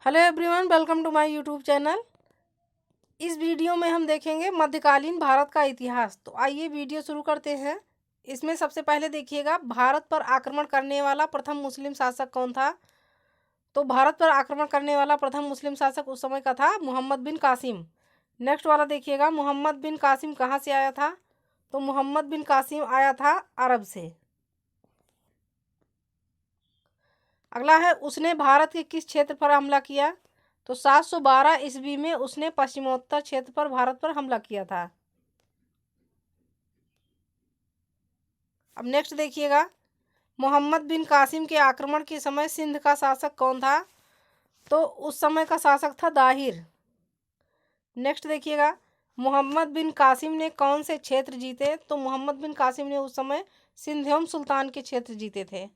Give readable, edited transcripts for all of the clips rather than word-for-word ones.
Hello everyone, welcome to my YouTube channel. इस video में हम देखेंगे मध्यकालीन भारत का इतिहास। तो आइए वीडियो शुरू करते हैं। इसमें सबसे पहले देखिएगा, भारत पर आक्रमण करने वाला प्रथम मुस्लिम शासक कौन था। तो भारत पर आक्रमण करने वाला प्रथम मुस्लिम शासक उस समय का था मोहम्मद बिन कासिम। नेक्स्ट वाला देखिएगा, मोहम्मद बिन कासिम कहाँ से आया था। तो मोहम्मद बिन कासिम आया था अरब से। अगला है, उसने भारत के किस क्षेत्र पर हमला किया। तो 712 ईस्वी में उसने पश्चिमोत्तर क्षेत्र पर भारत पर हमला किया था। अब नेक्स्ट देखिएगा, मोहम्मद बिन कासिम के आक्रमण के समय सिंध का शासक कौन था। तो उस समय का शासक था दाहिर। नेक्स्ट देखिएगा, मोहम्मद बिन कासिम ने कौन से क्षेत्र जीते। तो मोहम्मद बिन कासिम ने उस समय सिंध एवं सुल्तान के क्षेत्र जीते थे।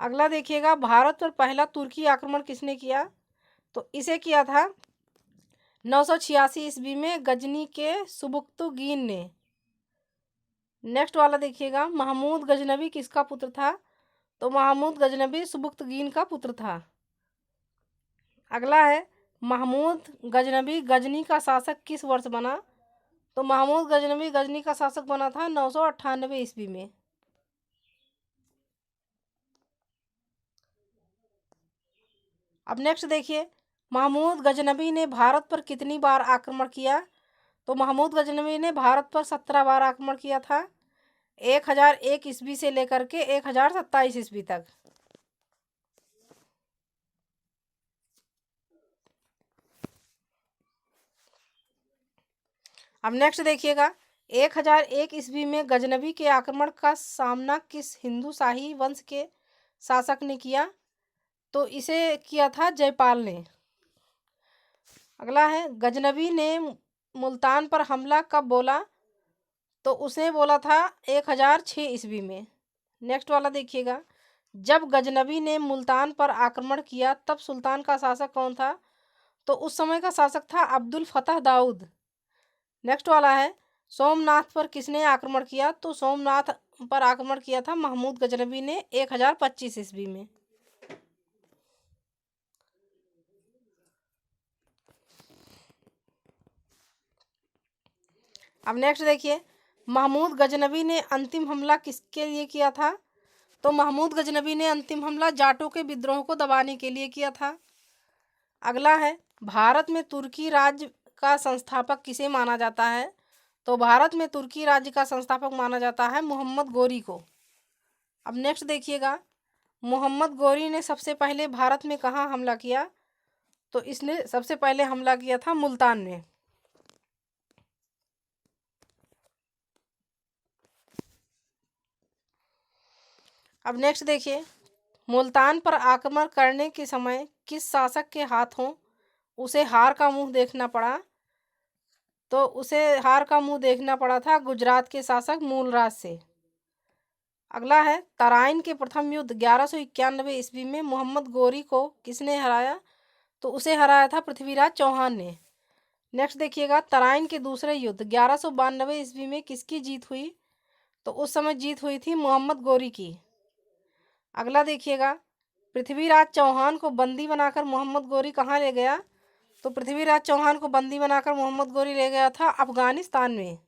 अगला देखिएगा, भारत पर पहला तुर्की आक्रमण किसने किया। तो इसे किया था 986 ईस्वी में गजनी के सुबुक्तुगीन ने। नेक्स्ट वाला देखिएगा, महमूद गजनबी किसका पुत्र था। तो महमूद गजनबी सुबुक्तुगीन का पुत्र था। अगला है, महमूद गजनबी गजनी का शासक किस वर्ष बना। तो महमूद गजनबी गजनी का शासक बना था 998 ईस्वी में। अब नेक्स्ट देखिए, महमूद गजनबी ने भारत पर कितनी बार आक्रमण किया। तो महमूद गजनबी ने भारत पर 17 बार आक्रमण किया था, 1001 ईस्वी से लेकर के 1027 ईस्वी तक। अब नेक्स्ट देखिएगा, 1001 ईस्वी में गजनबी के आक्रमण का सामना किस हिंदू शाही वंश के शासक ने किया। तो इसे किया था जयपाल ने। अगला है, गजनबी ने मुल्तान पर हमला कब बोला। तो उसने बोला था 1006 ईस्वी में। नेक्स्ट वाला देखिएगा, जब गजनबी ने मुल्तान पर आक्रमण किया तब सुल्तान का शासक कौन था। तो उस समय का शासक था अब्दुल फतह दाऊद। नेक्स्ट वाला है, सोमनाथ पर किसने आक्रमण किया। तो सोमनाथ पर आक्रमण किया था महमूद गजनबी ने 1025 ईस्वी में। अब नेक्स्ट देखिए, महमूद गजनबी ने अंतिम हमला किसके लिए किया था। तो महमूद गजनबी ने अंतिम हमला जाटों के विद्रोह को दबाने के लिए किया था। अगला है, भारत में तुर्की राज्य का संस्थापक किसे माना जाता है। तो भारत में तुर्की राज्य का संस्थापक माना जाता है मोहम्मद गोरी को। अब नेक्स्ट देखिएगा, मोहम्मद गोरी ने सबसे पहले भारत में कहाँ हमला किया। तो इसने सबसे पहले हमला किया था मुल्तान में। अब नेक्स्ट देखिए, मुल्तान पर आक्रमण करने के समय किस शासक के हाथों उसे हार का मुंह देखना पड़ा। तो उसे हार का मुंह देखना पड़ा था गुजरात के शासक मूलराज से। अगला है, तराइन के प्रथम युद्ध 1191 ईस्वी में मोहम्मद गोरी को किसने हराया। तो उसे हराया था पृथ्वीराज चौहान ने। नेक्स्ट देखिएगा, तराइन के दूसरे युद्ध 1192 ईस्वी में किसकी जीत हुई। तो उस समय जीत हुई थी मोहम्मद गोरी की। अगला देखिएगा, पृथ्वीराज चौहान को बंदी बनाकर मोहम्मद गोरी कहाँ ले गया। तो पृथ्वीराज चौहान को बंदी बनाकर मोहम्मद गोरी ले गया था अफगानिस्तान में।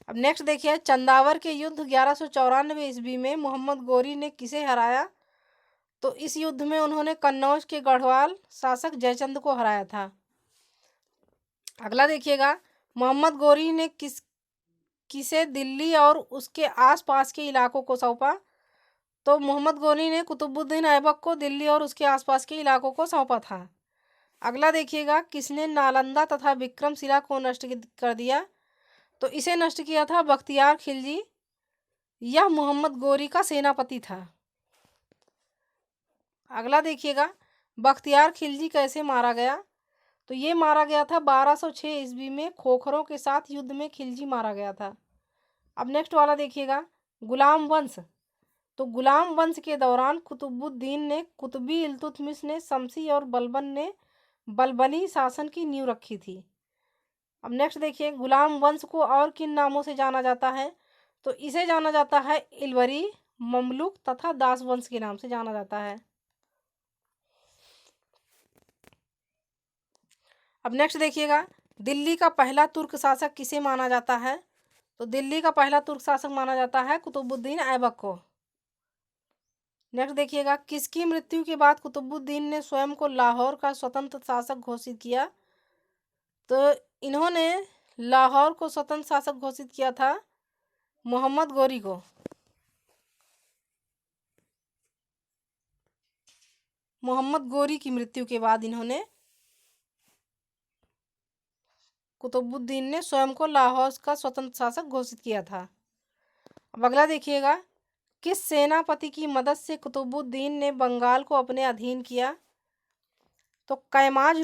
अब नेक्स्ट देखिए, चंदावर के युद्ध 1194 ईस्वी में मोहम्मद गोरी ने किसे हराया। तो इस युद्ध में उन्होंने कन्नौज के गढ़वाल शासक जयचंद को हराया था। अगला देखिएगा, मोहम्मद गोरी ने किसे दिल्ली और उसके आसपास के इलाकों को सौंपा। तो मोहम्मद गोरी ने कुतुबुद्दीन ऐबक को दिल्ली और उसके आसपास के इलाकों को सौंपा था। अगला देखिएगा, किसने नालंदा तथा विक्रमशिला को नष्ट कर दिया। तो इसे नष्ट किया था बख्तियार खिलजी। यह मोहम्मद गोरी का सेनापति था। अगला देखिएगा, बख्तियार खिलजी कैसे मारा गया। तो ये मारा गया था 1206 ईस्वी में खोखरों के साथ युद्ध में खिलजी मारा गया था। अब नेक्स्ट वाला देखिएगा, गुलाम वंश। तो गुलाम वंश के दौरान कुतुबुद्दीन ने कुतुबी इल्तुतमिश ने शमसी और बलबन ने बलबनी शासन की नींव रखी थी। अब नेक्स्ट देखिए, गुलाम वंश को और किन नामों से जाना जाता है। तो इसे जाना जाता है इलवरी, ममलुक तथा दास वंश के नाम से जाना जाता है। अब नेक्स्ट देखिएगा, दिल्ली का पहला तुर्क शासक किसे माना जाता है? तो दिल्ली का पहला तुर्क शासक माना जाता है कुतुबुद्दीन ऐबक को। नेक्स्ट देखिएगा, किसकी मृत्यु के बाद कुतुबुद्दीन ने स्वयं को लाहौर का स्वतंत्र शासक घोषित किया? तो इन्होंने लाहौर को स्वतंत्र शासक घोषित किया था मोहम्मद गोरी को। मोहम्मद गोरी की मृत्यु के बाद इन्होंने कुतुबुद्दीन ने स्वयं को लाहौर का स्वतंत्र शासक घोषित किया था। अब अगला देखिएगा, किस सेनापति की मदद से कुतुबुद्दीन ने बंगाल को अपने अधीन किया? तो कैमाज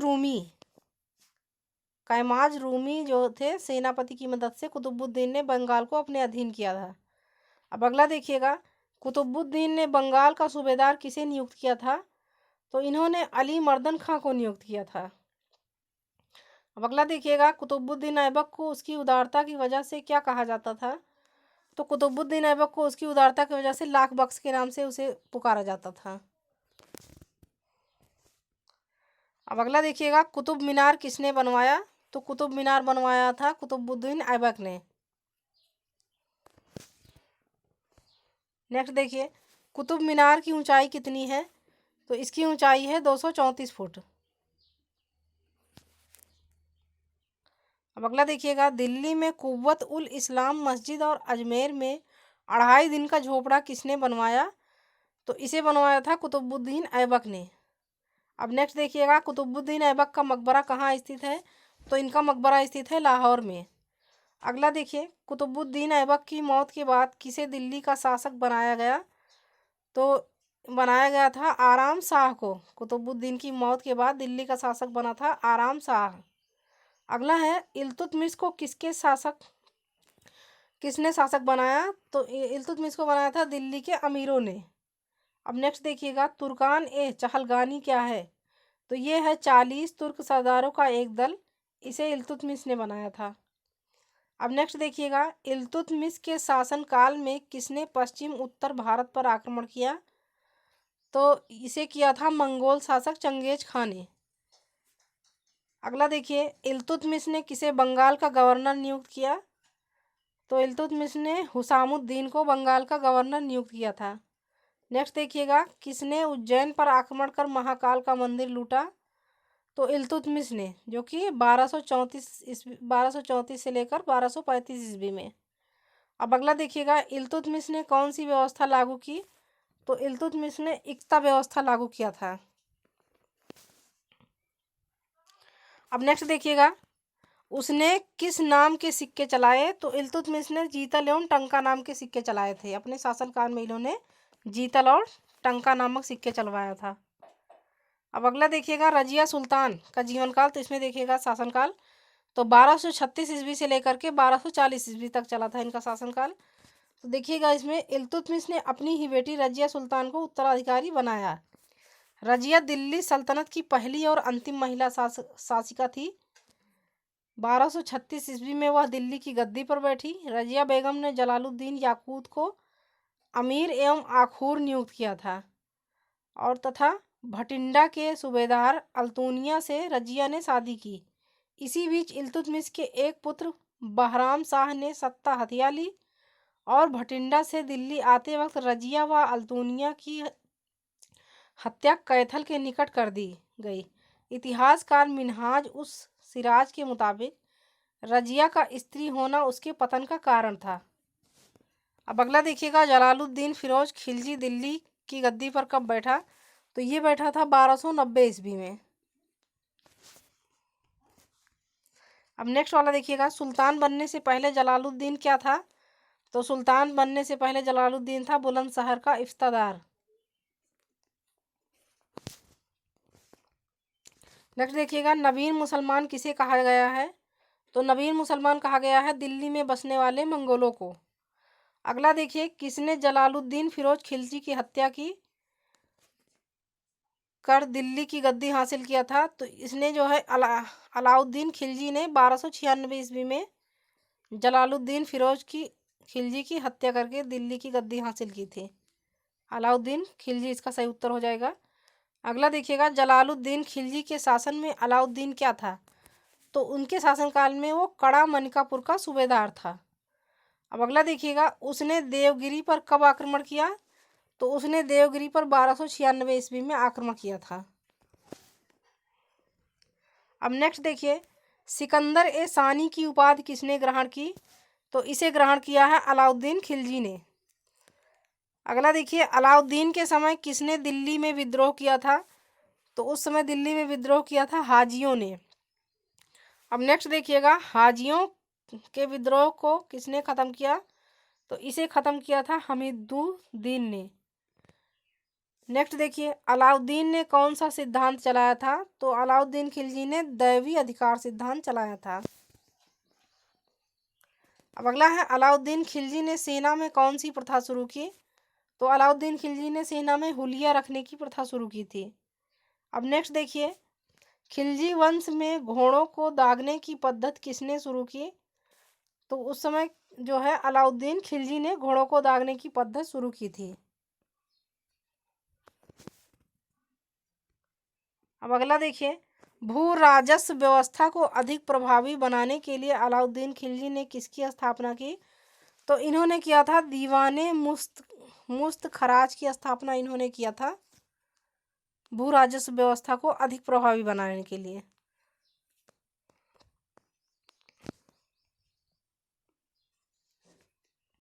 रूमी जो थे सेनापति की मदद से कुतुबुद्दीन ने बंगाल को अपने अधीन किया था। अब अगला देखिएगा, कुतुबुद्दीन ने बंगाल का सूबेदार किसे नियुक्त किया था? तो इन्होंने अली मर्दन खां को नियुक्त किया था। अब अगला देखिएगा, कुतुबुद्दीन ऐबक को उसकी उदारता की वजह से क्या कहा जाता था? तो कुतुबुद्दीन ऐबक को उसकी उदारता की वजह से लाख बख्श के नाम से उसे पुकारा जाता था। अब अगला देखिएगा, कुतुब मीनार किसने बनवाया? तो कुतुब मीनार बनवाया था कुतुबुद्दीन ऐबक ने। नेक्स्ट देखिए, कुतुब मीनार की ऊंचाई कितनी है? तो इसकी ऊंचाई है 234 फुट। अब अगला देखिएगा, दिल्ली में कुव्वत उल इस्लाम मस्जिद और अजमेर में 2.5 दिन का झोपड़ा किसने बनवाया? तो इसे बनवाया था कुतुबुद्दीन ऐबक ने। अब नेक्स्ट देखिएगा, कुतुबुद्दीन ऐबक का मकबरा कहाँ स्थित है? तो इनका मकबरा स्थित है लाहौर में। अगला देखिए, कुतुबुद्दीन ऐबक की मौत के बाद किसे दिल्ली का शासक बनाया गया? तो बनाया गया था आराम शाह को। कुतुबुद्दीन की मौत के बाद दिल्ली का शासक बना था आराम शाह। अगला है, इल्तुतमिश को किसने शासक बनाया? तो इल्तुतमिश को बनाया था दिल्ली के अमीरों ने। अब नेक्स्ट देखिएगा, तुर्कान ए चहलगानी क्या है? तो ये है 40 तुर्क सरदारों का एक दल, इसे इल्तुतमिश ने बनाया था। अब नेक्स्ट देखिएगा, इल्तुतमिश के शासनकाल में किसने पश्चिम उत्तर भारत पर आक्रमण किया? तो इसे किया था मंगोल शासक चंगेज खान ने। अगला देखिए, इल्तुतमिश ने किसे बंगाल का गवर्नर नियुक्त किया? तो इल्तुतमिश ने हुसामुद्दीन को बंगाल का गवर्नर नियुक्त किया था। नेक्स्ट देखिएगा, किसने उज्जैन पर आक्रमण कर महाकाल का मंदिर लूटा? तो इल्तुतमिश ने, जो कि 1234 से लेकर 1235 ईस्वी में। अब अगला देखिएगा, इल्तुतमिश ने कौन सी व्यवस्था लागू की? तो इल्तुतमिश ने इक्ता व्यवस्था लागू किया था। अब नेक्स्ट देखिएगा, उसने किस नाम के सिक्के चलाए? तो इल्तुतमिश ने जीतल एवं टंका नाम के सिक्के चलाए थे। अपने शासनकाल में इन्होंने जीतल और टंका नामक सिक्के चलवाया था। अब अगला देखिएगा, रजिया सुल्तान का जीवन काल। तो इसमें देखिएगा शासनकाल, तो 1236 ईस्वी से लेकर के 1240 ईस्वी तक चला था इनका शासनकाल। तो देखिएगा, इसमें इल्तुतमिश ने अपनी ही बेटी रजिया सुल्तान को उत्तराधिकारी बनाया। रजिया दिल्ली सल्तनत की पहली और अंतिम महिला शासिका थी। 1236 ईस्वी में वह दिल्ली की गद्दी पर बैठी। रजिया बेगम ने जलालुद्दीन याकूत को अमीर एवं आखूर नियुक्त किया था और तथा भटिंडा के सूबेदार अल्तूनिया से रजिया ने शादी की। इसी बीच इल्तुतमिश के एक पुत्र बहराम शाह ने सत्ता हथिया ली और भटिंडा से दिल्ली आते वक्त रजिया व अल्तूनिया की हत्या कैथल के निकट कर दी गई। इतिहासकार मिन्हाज उस सिराज के मुताबिक रजिया का स्त्री होना उसके पतन का कारण था। अब अगला देखिएगा, जलालुद्दीन फिरोज खिलजी दिल्ली की गद्दी पर कब बैठा? तो ये बैठा था 1290 ईस्वी में। अब नेक्स्ट वाला देखिएगा, सुल्तान बनने से पहले जलालुद्दीन क्या था? तो सुल्तान बनने से पहले जलालुद्दीन था बुलंदशहर का इफ्तादार। नेक्स्ट देखिएगा, नवीन मुसलमान किसे कहा गया है? तो नवीन मुसलमान कहा गया है दिल्ली में बसने वाले मंगोलों को। अगला देखिए, किसने जलालुद्दीन फिरोज खिलजी की हत्या की कर दिल्ली की गद्दी हासिल किया था? तो इसने जो है अलाउद्दीन खिलजी ने 1296 ईस्वी में जलालुद्दीन फिरोज खिलजी की हत्या करके दिल्ली की गद्दी हासिल की थी? अलाउद्दीन खिलजी इसका सही उत्तर हो जाएगा। अगला देखिएगा, जलालुद्दीन खिलजी के शासन में अलाउद्दीन क्या था? तो उनके शासनकाल में वो कड़ा मनिकापुर का सूबेदार था। अब अगला देखिएगा, उसने देवगिरी पर कब आक्रमण किया? तो उसने देवगिरी पर 1296 ईस्वी में आक्रमण किया था। अब नेक्स्ट देखिए, सिकंदर ए सानी की उपाधि किसने ग्रहण की? तो इसे ग्रहण किया है अलाउद्दीन खिलजी ने। अगला देखिए, अलाउद्दीन के समय किसने दिल्ली में विद्रोह किया था? तो उस समय दिल्ली में विद्रोह किया था हाजियों ने। अब नेक्स्ट देखिएगा, हाजियों के विद्रोह को किसने खत्म किया? तो इसे खत्म किया था हमीदुद्दीन ने। नेक्स्ट देखिए, अलाउद्दीन ने कौन सा सिद्धांत चलाया था? तो अलाउद्दीन खिलजी ने दैवी अधिकार सिद्धांत चलाया था। अब अगला है, अलाउद्दीन खिलजी ने सेना में कौन सी प्रथा शुरू की? तो अलाउद्दीन खिलजी ने सेना में हुलिया रखने की प्रथा शुरू की थी। अब नेक्स्ट देखिए, खिलजी वंश में घोड़ों को दागने की पद्धति किसने शुरू की? तो उस समय जो है अलाउद्दीन खिलजी ने घोड़ों को दागने की पद्धति शुरू की थी। अब अगला देखिए, भू राजस्व व्यवस्था को अधिक प्रभावी बनाने के लिए अलाउद्दीन खिलजी ने किसकी स्थापना की? तो इन्होंने किया था दीवाने मुस्त खराज की स्थापना इन्होंने किया था, भू राजस्व व्यवस्था को अधिक प्रभावी बनाने के लिए।